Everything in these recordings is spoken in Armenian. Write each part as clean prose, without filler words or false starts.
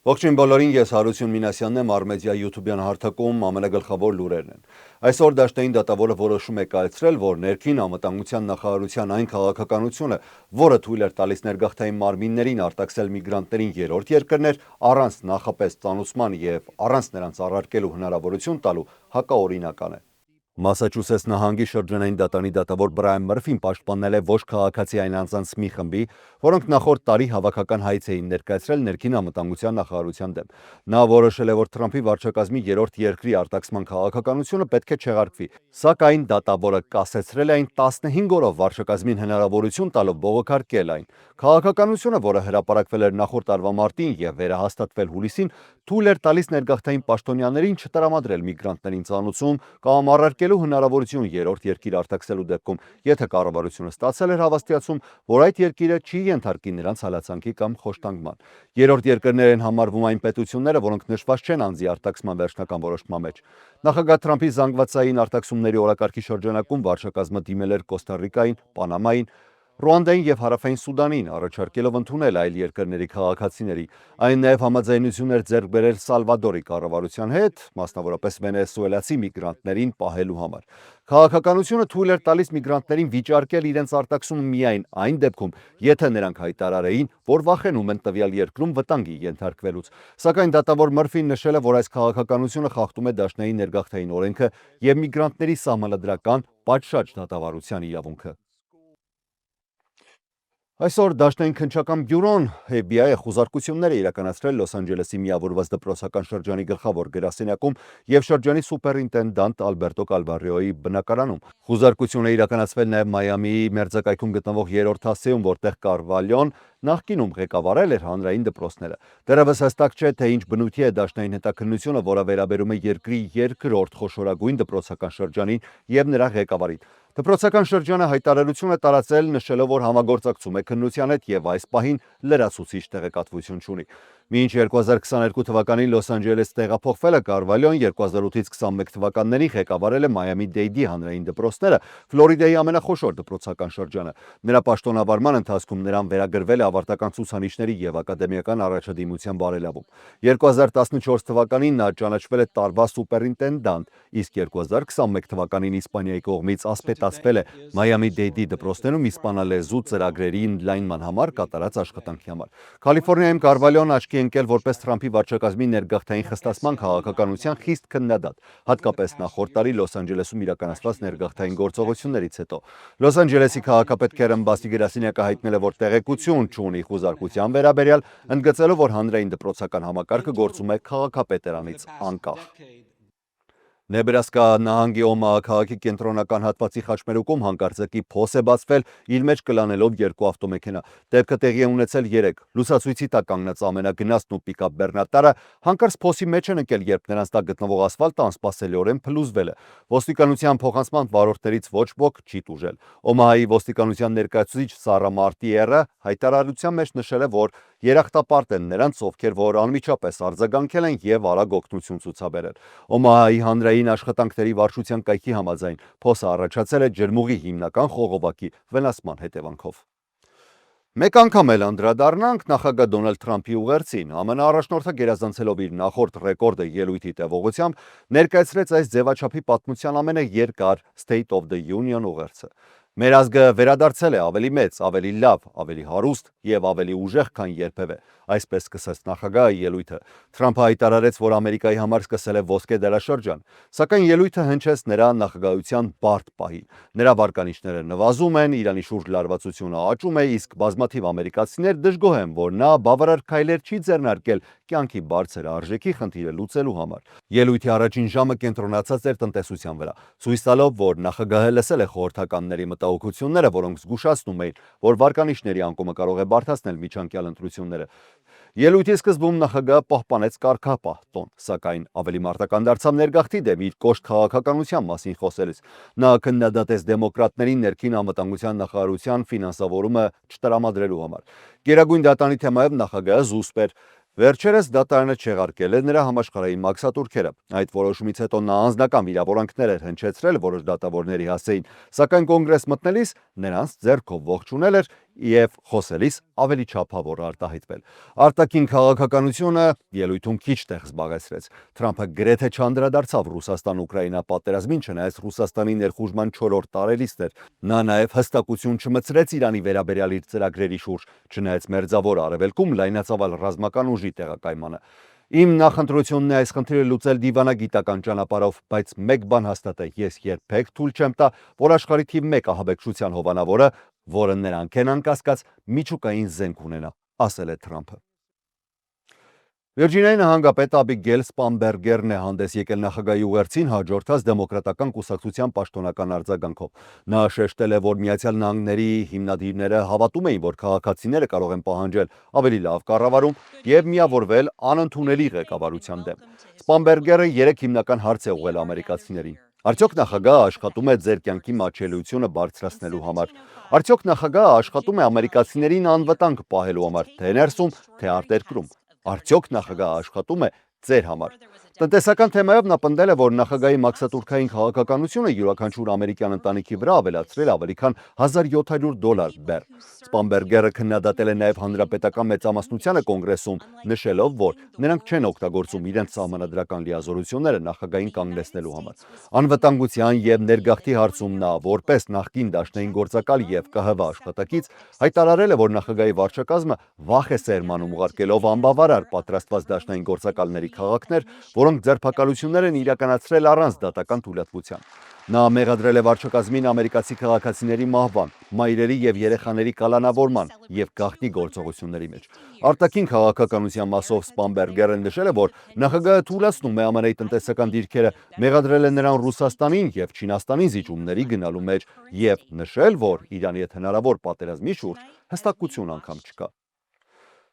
Ողջույն բոլորին, ես Հարություն Մինասյանն եմ, Արմեդիա YouTube-յան հարթակում ամենագլխավոր լուրերն են։ Այսօր Դաշնային դատավորը որոշում է կայացրել, որ ներքին անվտանգության նախարարության այն քաղաքականությունը, որը թույլ էր տալիս ներգաղթային մարմիններին արտաքսել միգրանտներին երրորդ երկրներ, առանց նախապես ծանուցման եւ առանց նրանց առարկելու հնարավորություն տալու, հակաօրինական է։ Մասաչուսեթս նահանգի շրջանային դատանի դատավոր Բրայան Մըրֆին պաշտպանել է ոչ քաղաքացիային անձանց մի խմբի, որոնք նախորդ տարի հավաքական հայց էին ներկայացրել ներքին անվտանգության նախարարության դեմ։ Նա որոշել է, որ Թրամփի վարչակազմի երրորդ երկրի արտաքսման քաղաքականությունը պետք է չեղարկվի, սակայն դատավորը կասեցրել է այն 15 օրով վարչակազմին հնարավորություն տալով բողոքարկել այն։ Քաղաքականությունը, որը հրապարակվել էր նախորդ տարվա մարտին եւ վերահաստատվել հուլիսին, թույլ էր տալիս ներգաղթային պաշտոնյաներին չտրամադրել միգրանտներին ծանուցում կամ առարկելու հնարավորություն երրորդ երկիր արտաքսելու դեպքում, եթե կառավարությունը ստացել էր հավաստիացում, որ այդ երկիրը չի ենթարկի նրանց հալածանքի կամ խոշտանգման։ Երրորդ երկրներ են համարվում այն պետությունները, որոնք նշված չեն անձի արտաքսման վերջնական որոշման մեջ։ Նախագահ Թրամփի զանգվածային արտաքսումների օրակարգի շրջանակում վարչակազմը դիմել էր Կոստա Ռիկային, Պանամային, Ռուանդային եւ Հարավային Սուդանին, առաջարկելով ընդունել այլ երկրների քաղաքացիների։ Այն նաև համաձայնություն էր ձեռք բերել Սալվադորի կառավարության հետ, մասնավորապես վենեսուելացի միգրանտներին պահելու համար։ Քաղաքականությունը թույլ էր տալիս միգրանտներին վիճարկել իրենց արտաքսումը միայն այն դեպքում, եթե նրանք հայտարարեին, որ վախենում են տվյալ երկրում վտանգի ենթարկվելուց։ Սակայն դատավոր Մըրֆին նշել է, որ այս քաղաքականությունը խախտում է Դաշնային ներգաղթային օրենքը եւ միգրանտների սահմանադրական պատշաճ դատավարության իրավունքը։ Այսօր Դաշնային քննչական բյուրոն FBI-ը խուզարկություններ է իրականացրել Լոս Անջելեսի միավորված դպրոցական շրջանի գլխավոր գրասենյակում եւ շրջանի սուպերինտենդանտ Ալբերտո Կալվարիոյի բնակարանում։ Խուզարկությունը իրականացվել նաեւ Մայամիի մերձակայքում գտնվող երրորդ հասցեում, որտեղ Կարվալյոն նախկինում ղեկավարել էր հանրային դպրոցները։ Դեռևս հստակ չէ, թե ինչ բնույթի է Դաշնային հետաքննությունը, որը վերաբերում է երկրի երկրորդ խոշորագույն դպրոցական շրջանին եւ նրա ղեկավարին։ Դպրոցական շրջանը հայտարարություն է տարածել, նշելով, որ համագործակցում է քննության հետ եւ այս պահին լրացուցիչ տեղեկատվություն չունի։ Մինչ 2022 թվականին Լոս Անջելես տեղափոխվել է Կարվալյոն, 2008-ից 21 թվականներին ղեկավարել է Մայամի-Դեյդի հանրային դպրոցները, Ֆլորիդայի ամենախոշոր դպրոցական շրջանը։ Նրա պաշտոնավարման ընթացքում նրան վերագրվել է ավարտական ցուցանիշների եւ ակադեմիական առաջադիմության բարելավում։ 2014 թվականին նա ճանաչվել է տարվա սուպերինտենդանտ, իսկ 2021 թվականին Իսպանիայի կողմից ասպետացվել է Մայամի-Դեյդի դպրոցներում իսպանալեզու ծրագրերի ընդլայնման համար կատարած աշխատանքի համար։ Կալիֆոռնիայում Կարվալյոն աչքի է ընկել որպես Թրամփի վարչակազմի ներգաղթային խստացման քաղաքականության խիստ քննադատ, հատկապես նախորդ տարի Լոս Անջելեսում իրականացված ներգաղթային գործողություններից հետո։ Լոս Անջելեսի քաղաքապետ Քերեն Բասի գրասենյակը հայտնել է, որ տեղեկություն չունի խուզարկության վերաբերյալ, ընդգծելով, որ հանրային դպրոցական համակարգը գործում է քաղաքապետարանից անկախ։ Նեբրասկա նահանգի Օմահա քաղաքի կենտրոնական հատվածի խաչմերուկում հանկարծակի փոս է բացվել, իր մեջ կլանելով երկու ավտոմեքենա։ Դեպքը տեղի է ունեցել 3։ Լուսացույցի տակ կանգնած ամենագնացն ու պիկապ բեռնատարը հանկարծ փոսի մեջ են ընկել, երբ նրանց տակ գտնվող ասֆալտը անսպասելիորեն փլուզվել է։ Ոստիկանության փոխանցման վարորդներից ոչ ոք չի տուժել։ Օմահայի ոստիկանության ներկայացուցիչ Սարա Մարտիերը հայտարարության մեջ նշել է, որ երախտապարտ են նրանց, ովքեր որ անմիջապես արձագանքել են եւ արագ օգնություն ցուցաբերել։ Օմահայի հանրային աշխատանքների վարչության կայքի համաձայն փոսը առաջացել է ջրմուղի հիմնական խողովակի վնասման հետևանքով։ Մեկ անգամ էլ անդրադառնանք նախագահ Դոնալդ Թրամփի ուղերձին։ ԱՄՆ առաջնորդը գերազանցելով իր նախորդ ռեկորդը ելույթի տևողությամբ ներկայացրեց այս ձևաչափի պատմության ամենաերկար State of the Union ուղերձը։ Մեր ազգը վերադարձել է ավելի մեծ, ավելի լավ, ավելի հարուստ եւ ավելի ուժեղ, քան երբևէ, այսպես սկսեց նախագահը ելույթը։ Թրամփը հայտարարեց, որ Ամերիկայի համար սկսել է ոսկե դարաշրջան, սակայն ելույթը հնչեց նրա նախագահության բարդ պահին։ Նրա վարկանիշները նվազում են, Իրանի շուրջ լարվածությունը աճում է, իսկ բազմաթիվ ամերիկացիներ դժգոհ են, որ նա բավարար քայլեր չի ձեռնարկել կյանքի բարձր արժեքի խնդիրը լուծելու համար։ Ելույթի առաջին ժամը կենտրոնացած էր տնտեսության վրա, ցույց տալով, որ նախագահը լսել է խորհրդականների մտահոգությունները, որոնք զգուշացնում էին, որ վարկանիշների անկումը կարող է բարդացնել միջանկյալ ընտրությունները։ Ելույթի սկզբում նախագահը պահպանեց կարգապահ տոն, սակայն ավելի մարտական դարձավ ներգաղթի դեմ իր կոշտ քաղաքականության մասին խոսելիս։ Նա քննադատեց դեմոկրատներին ներքին անվտանգության նախարարության ֆինանսավորումը չտրամադրելու համար։ Գերագույն դատանի թեմայով նախագահը զուսպ էր։ Վերջերս դատարանը չեղարկել է նրա համաշխարհային մաքսատուրքերը։ Այդ որոշումից հետո նա անձնական վիրավորանքներ էր հնչեցրել որոշ դատավորների հասցեին, սակայն կոնգրես մտնելիս նրանց ձեռքով ողջունել էր եւ խոսելիս ավելի չափավոր արտահայտվել։ Արտաքին քաղաքականությունը ելույթում քիչ տեղ զբաղեցրեց։ Թրամփը գրեթե չանդրադարձավ Ռուսաստան-Ուկրաինա պատերազմին, չնայած Ռուսաստանի ներխուժման 4-րդ տարելիցն էր։ Նա նաեւ հստակություն չմտցրեց Իրանի վերաբերյալ իր ծրագրերի շուրջ, չնայած Մերձավոր Արևելքում լայնածավալ ռազմական ուժի տեղակայմանը։ Իմ նախընտրությունն է այս խնդիրը լուծել դիվանագիտական ճանապարհով, բայց մեկ բան հաստատ է, ես երբեք թույլ չեմ տա, որ աշխարհի թիվ 1 ահաբեկչության հովանավորը, որը նրանք են անկասկած, միջուկային զենք ունենա, ասել է Թրամփը։ Վիրջինիայի նահանգապետ Աբիգել Սպանբերգերն է հանդես եկել նախագահի ուղերձին հաջորդած դեմոկրատական կուսակցության պաշտոնական արձագանքով։ Նա շեշտել է, որ Միացյալ Նահանգների հիմնադիրները հավատում էին, որ քաղաքացիները կարող են պահանջել ավելի լավ կառավարում եւ միավորվել անընդունելի ղեկավարության դեմ։ Սպանբերգերը 3 հիմնական հարց է ուղղել ամերիկացիներին։ Արդյոք նախագահը աշխատում է ձեր կյանքի մատչելիությունը բարձրացնելու համար։ Արդյոք նախագահը աշխատում է ամերիկացիներին անվտանգ պահելու համար, թե ներսում, թե արտերկրում։ Արդյոք նախագահը աշխատում է ձեր համար։ Տնտեսական թեմայով նա պնդել է, որ նախագահի մաքսատուրքային քաղաքականությունը յուրաքանչյուր ամերիկյան ընտանիքի վրա ավելացրել ավելի քան $1700 բեռ։ Սպանբերգերը քննադատել է նաև հանրապետական մեծամասնությանը կոնգրեսում, նշելով, որ նրանք չեն օգտագործում իրենց սահմանադրական լիազորությունները նախագահին կանգնեցնելու համար։ Անվտանգության եւ ներգաղթի հարցում նա, որպես նախկին դաշնային գործակալ եւ ԿՀՎ աշխատակից, հայտարարել է, որ նախագահի վարչակազմը վախ է սերմանում ուղարկելով անբավարար պատրաստված դաշնային գործակալների քաղաքներ, որոնք ձերբակալություններ են իրականացրել առանց դատական թույլատվության։ Նա մեղադրել է վարչակազմին ամերիկացի քաղաքացիների մահվան, մայրերի եւ երեխաների կալանավորման եւ գաղտնի գործողությունների մեջ։ Արտաքին քաղաքականության մասով Սպանբերգերը նշել է, որ նախագահը թույլատնում է ԱՄՆ-ի տնտեսական դիրքերը, մեղադրել է նրան Ռուսաստանին եւ Չինաստանին զիջումների գնալու մեջ եւ նշել, որ Իրանի հետ հնարավոր պատերազմի շուրջ հստակություն անգամ չկա։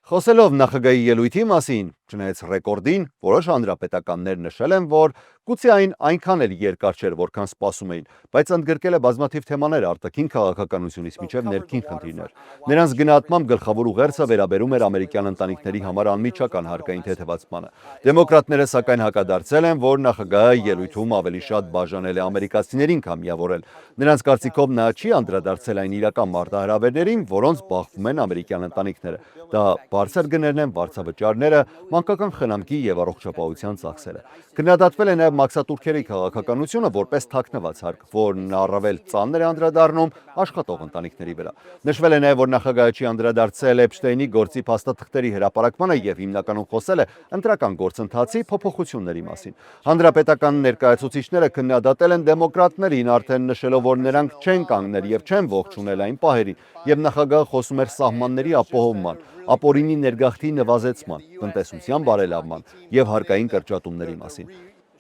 Խոսելով նախագահի ելույթի մասին, չնայած ռեկորդին, որոշ հանրապետականներ նշել են, որ գուցե այն այնքան էլ երկար չէր, որքան սպասում էին, բայց ընդգրկել է բազմաթիվ թեմաներ արտաքին քաղաքականությունից մինչև ներքին խնդիրներ։ Նրանց գնահատմամբ գլխավոր ուղերձը վերաբերում էր ամերիկյան ընտանիքների համար անմիջական հարկային թեթևացմանը։ Դեմոկրատները սակայն հակադարձել են, որ նախագահը ելույթում ավելի շատ բաժանել է ամերիկացիներին, քան միավորել։ Նրանց կարծիքով նա չի անդրադարձել այն իրական մարտահրավերներին, որոնց բախվում են ամերիկյան ընտանիքները։ Դա բարձր գներն են, վարձավճարները, մանկական խնամքի եւ առողջապահության ծախսերը։ Քննադատվել է նաեւ մաքսատուրքերի քաղաքականությունը որպես թաքնված հարկ, որն առավել ծանր է անդրադառնում աշխատող ընտանիքների վրա։ Նշվել է նաեւ, որ նախագահը չի անդրադարձել Էփշտեյնի գործի փաստաթղթերի հրապարակմանը եւ հիմնականում խոսել է ընտրական գործընթացի փոփոխությունների մասին։ Հանրապետական ներկայացուցիչները քննադատել են դեմոկրատներին, արդեն նշելով, որ նրանք չեն կանգնել եւ չեն ողջունել այն պահերին, եւ նախագահը խոսում էր սահմանների ապահովման, ապօրինի ներգաղթի նվազեցման, տնտեսության բարելավման եւ հարկային կրճատումների մասին։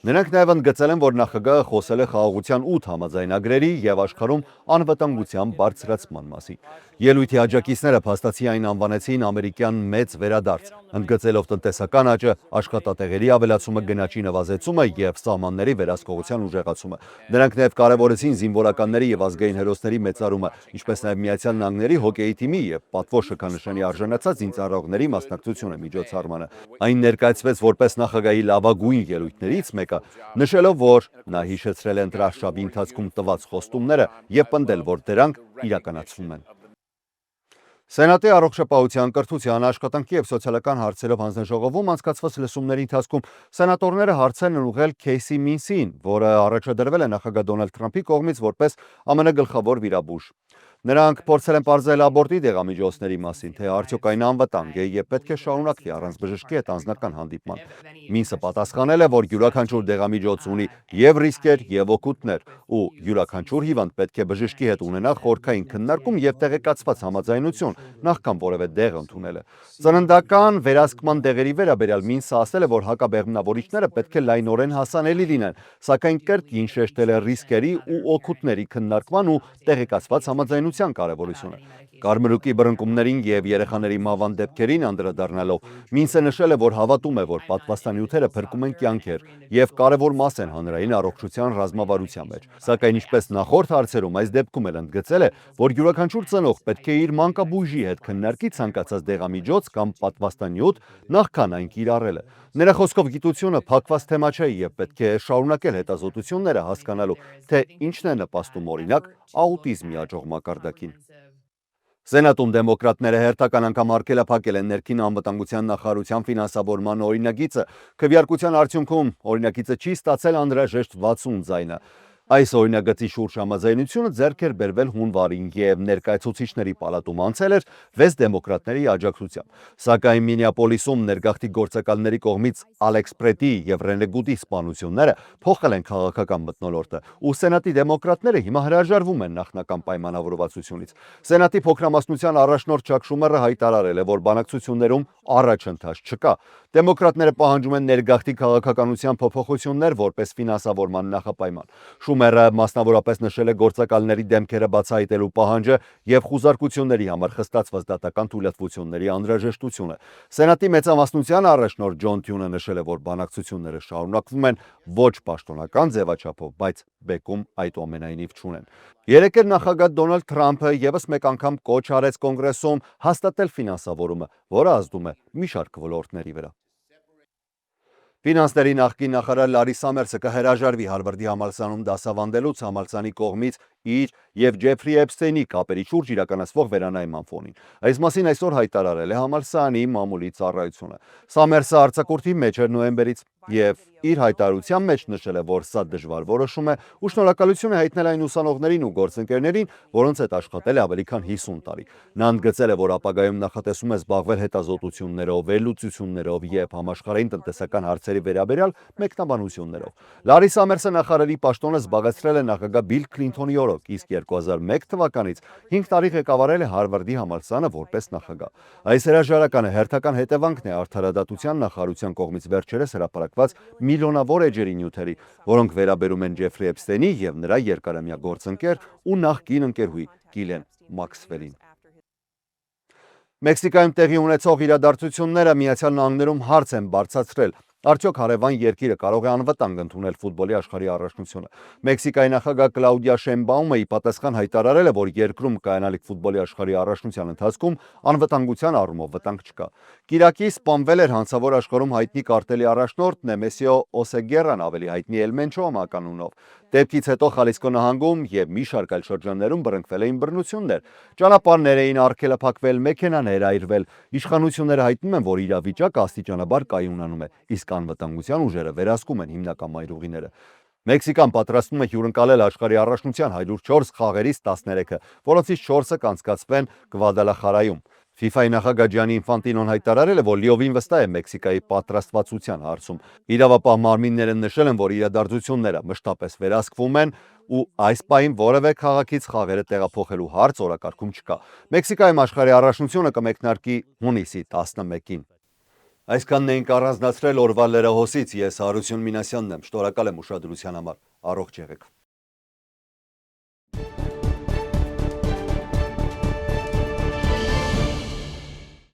Նրանք նաև ընդգծել են, որ նախագահը խոսել է խաղաղության 8 համաձայնագրերի եւ աշխարհում անվտանգության բարձրացման մասին։ Ելույթի աջակիցները փաստացի այն անվանեցին ամերիկյան մեծ վերադարձ, ընդգծելով տնտեսական աճը, աշխատատեղերի ավելացումը, գնաճի նվազեցումը եւ սահմանների վերահսկողության ուժեղացումը։ Նրանք նաև կարևորեցին զինվորականների եւ ազգային հերոսների մեծարումը, ինչպես նաև Միացյալ Նահանգների հոկեյի թիմի եւ պատվո շքանշանի արժանացած զինծառայողների մասնակցությունը միջոցառմանը։ Այն ներկայացվեց որպես նախագահի լավագույն ելույթներից մեկը, նշելով, որ նա հիշեցրել է ընտրարշավի ընթացքում տված խոստումները եւ պնդել, որ դրանք իրականացվում են։ Սենատի առողջապահության, կրթության, աշխատանքի եւ սոցիալական հարցերով հանձնաժողովում անցկացված լսումների ընթացքում սենատորները հարցեր են ուղղել Քեյսի Մինսին, որը առաջադրվել է նախագահ Դոնալդ Թրամփի կողմից որպես ԱՄՆ գլխավոր վիրաբույժ։ Նրանք փորձել են պարզել աբորտի դեղամիջոցների մասին, թե արդյոք այն անվտանգ է եւ պետք է շարունակվի առանց բժշկի հետ անձնական հանդիպման։ Մինսը պատասխանել է, որ յուրաքանչյուր դեղամիջոց ունի եւ ռիսկեր եւ օգուտներ, ու յուրաքանչյուր հիվանդ պետք է բժշկի հետ ունենա խորքային քննարկում եւ տեղեկացված համաձայնություն, նախքան որևէ դեղ ընդունելը։ Ծննդական վերահսկման դեղերի վերաբերյալ Մինսը ասել է, որ հակաբեղմնավորիչները պետք է լայնորեն հասանելի լինեն, սակայն կրկին շեշտել է ռիսկերի ու օգուտների քննարկման ու տեղեկացված համաձայնության կարևորությունը։ Կարմրուկի բռնկումներին եւ երեխաների մահվան դեպքերին անդրադառնալով Մինսը նշել է, որ հավատում է, որ պատվաստանյութերը փրկում են կյանքեր եւ կարևոր մաս են հանրային առողջության ռազմավարության մեջ։ Սակայն ինչպես նախորդ հարցերում, այս դեպքում էլ ընդգծել է, որ յուրաքանչյուր ծնող պետք է իր մանկաբույժի հետ քննարկի ցանկացած դեղամիջոց կամ պատվաստանյութ նախքան այն կիրառելը։ Նրա խոսքով գիտությունը փակված թեմա չէ եւ պետք է շարունակել հետազոտությունները հասկանալու, թե ինչն է նպաստում օրինակ աուտիզմի աճող մակարդակին։ Սենատում դեմոկրատները հերթական անգամ արգելափակել են ներքին անվտանգության նախարարության ֆինանսավորման օրինագիծը։ Քվեարկության արդյունքում օրինագիծը չի ստացել անհրաժեշտ 60 ձայնը։ Այս օրինագծի շուրջ համաձայնությունը ձեռք էր բերվել հունվարին եւ ներկայացուցիչների պալատում անցել էր 6 դեմոկրատների աջակցությամբ։ Սակայն Մինեապոլիսում ներգաղթի գործակալների կողմից Ալեքս Պրետի եւ Ռենե Գուդի սպանությունները փոխել են քաղաքական մթնոլորտը, ու Սենատի դեմոկրատները հիմա հրաժարվում են նախնական պայմանավորվածությունից։ Սենատի փոքրամասնության առաջնորդ Չակ Շումերը հայտարարել է, որ բանակցություններում առաջընթաց չկա։ Դեմոկրատները պահանջում են ներգաղթի քաղաքականության փոփոխություններ որպես ֆինանսավորման նախապայման։ Շումերը մասնավորապես նշել է գործակալների դեմքերը բացահայտելու պահանջը եւ խուզարկությունների համար խստացված դատական թույլատվությունների անհրաժեշտությունը։ Սենատի մեծամասնության առաջնորդ Ջոն Թյունը նշել է, որ բանակցությունները շարունակվում են ոչ պաշտոնական ձևաչափով, բայց բեկում այդուամենայնիվ չունեն։ Երեկ էլ նախագահ Դոնալդ Թրամփը եւս մեկ անգամ կոչ արեց կոնգրեսում հաստատել ֆինանսավորումը, որը ազդում է մի շարք ոլորտների վրա։ Ֆինանսների նախկին նախարար Լարի Սամերսը կհրաժարվի Հարվարդի համալսարանում դասավանդելուց համալսարանի կողմից իր եւ Ջեֆրի Էփստեյնի կապերի շուրջ իրականացվող վերանայման ֆոնին։ Այս մասին այսօր հայտարարել է համալսարանի մամուլի ծառայությունը։ Սամերսը արձակուրդի մեջ էր նոյեմբերից եւ իր հայտարարության մեջ նշել է, որ սա դժվար որոշում է ու շնորհակալություն է հայտնել այն ուսանողներին ու գործընկերներին, որոնց հետ աշխատել է ավելի քան 50 տարի։ Նա ընդգծել է, որ ապագայում նախատեսում է զբաղվել հետազոտություններով, վերլուծություններով եւ համաշխարհային տնտեսական հարցերի վերաբերյալ մեկնաբանություններով։ Լարի Սամերսը նախարարի պաշտոնը զբաղեցրել է նախագահ Բիլ Քլինթոնի օրոք, իսկ 2001 թվականից 5 տարի ղեկավարել է Հարվարդի համալսարանը որպես նախագահ։ Այս հրաժարականը հերթական հետևանքն է արդարադատության նախարարության կողմից վերջերս հրապարակված միլիոնավոր էջերի նյութերի, որոնք վերաբերում են Ջեֆրի Էփստեյնի եւ նրա երկարամյա գործընկեր ու նախկին ընկերուհի Գիլեն Մաքսվելին։ Մեքսիկայում տեղի ունեցող իրադարձությունները Միացյալ Նահանգներում հարց են բարձրացրել. Արդյոք հարևան երկիրը կարող է անվտանգ ընդունել ֆուտբոլի աշխարհի առաջնությունը։ Մեքսիկայի նախագահ Կլաուդիա Շեյնբաումը ի պատասխան հայտարարել է, որ երկրում կայանալիք ֆուտբոլի աշխարհի առաջնության ընթացքում անվտանգության առումով վտանգ չկա։ Կիրակի սպանվել էր հանցավոր աշխարհում հայտնի կարտելի առաջնորդ Նեմեսիո Օսեգերան, ավելի հայտնի El Mencho անունով։ Դեպքից հետո Խալիսկո նահանգում եւ մի շարք այլ շրջաններում բռնկվել էին բռնություններ։ Ճանապարհներ էին արգելափակվել, մեքենաներ այրվել։ Իշխանությունները հայտնում են, որ իրավիճակը աստիճանաբար կայունանում է, իսկ անվտանգության ուժերը վերահսկում են հիմնական մայրուղիները։ Մեքսիկան պատրաստվում է հյուրընկալել աշխարհի առաջնության 104 խաղերից 13-ը, որոնցից 4-ը կանցկացվեն Գվադալախարայում։ FIFA-ի նախագահ Ջանի Ինֆանտինոն հայտարարել է, որ լիովին վստահ է Մեքսիկայի պատրաստվածության հարցում։ Իրավապահ մարմինները նշել են, որ իրադարձությունները մշտապես վերահսկվում են ու այս պահին որևէ քաղաքից խաղերը տեղափոխելու հարց օրակարգում չկա։ Մեքսիկայում աշխարհի առաջնությունը կմեկնարկի հունիսի 11-ին։ Այսքանն էինք առանձնացրել օրվա լրահոսից, ես Հարություն Մինասյանն եմ, շնորհակալ եմ ուշադրության համար, առողջ եղեք։